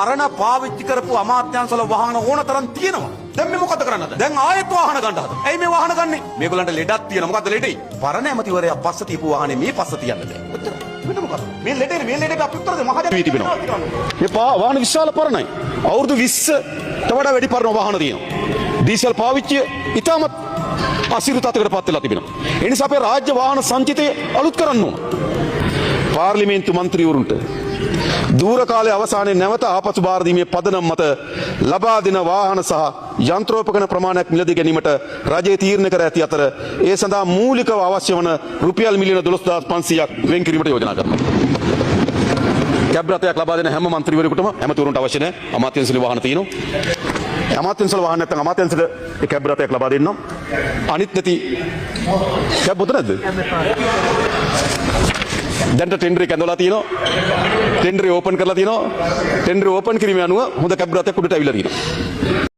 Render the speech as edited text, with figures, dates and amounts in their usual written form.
අරණ පාවිච්චි කරපු අමාත්‍යංශවල වාහන ඕන තරම් තියෙනවා. දැන් මේ මොකද කරන්නද? දැන් ආයෙත් වාහන ගන්න හදනවා. ඇයි මේ වාහන ගන්නෙ? මේගොල්ලන්ට ලෙඩක් තියෙනවා. මොකද්ද ලෙඩේ? පරණ ඇමතිවරයා පස්ස තියපු වාහනේ මේ පස්ස තියන්න බෑ. ඔච්චර. වෙන මොකද? මේ ලෙඩේට අපි උත්තර දෙමු. මහජන තිබෙනවා. මේ වාහන විශාල පරණයි. අවුරුදු 20ට වඩා වැඩි පරණ වාහන තියෙනවා. ඩීසල් පාවිච්චිය ඉතාමත් අසිරු තත්ත්වයකට පත් වෙලා තිබෙනවා. ඒ නිසා අපේ රාජ්‍ය වාහන සංචිතය අලුත් කරන්න ඕන. පාර්ලිමේන්තු මන්ත්‍රීවරුන්ට දූර කාලයේ අවසානයේ නැවත ආපසු බාර දීමේ පදනම මත ලබා දෙන වාහන සහ යන්ත්‍රෝපකරණ ප්‍රමාණයක් මිලදී ගැනීමට රජය තීරණය කර ඇති අතර ඒ සඳහා මූලිකව අවශ්‍ය වන රුපියල් මිලියන 12500ක් වෙන් කිරීමට යෝජනා කරනවා. කැබ් රථයක් ලබා දෙන හැම මන්ත්‍රීවරයෙකුටම ඇමතිවරුන්ට අවශ්‍ය නැහැ අමාත්‍යංශවල වාහන තියෙනවා. අමාත්‍යංශවල වාහන නැත්නම් අමාත්‍යංශයට ඒ කැබ් රථයක් ලබා දෙන්නම්. අනිත් නැති කැබ් හොද නැද්ද? දැන්ට ටෙන්ඩර් එක ඇඳවලා තියෙනවා. ටෙන්ඩර් ඕපන් කරලා තියෙනවා. ටෙන්ඩර් ඕපන් කිරීම අනුව හොඳ කැබ් රථයක් උඩට ඇවිල්ලා තියෙනවා.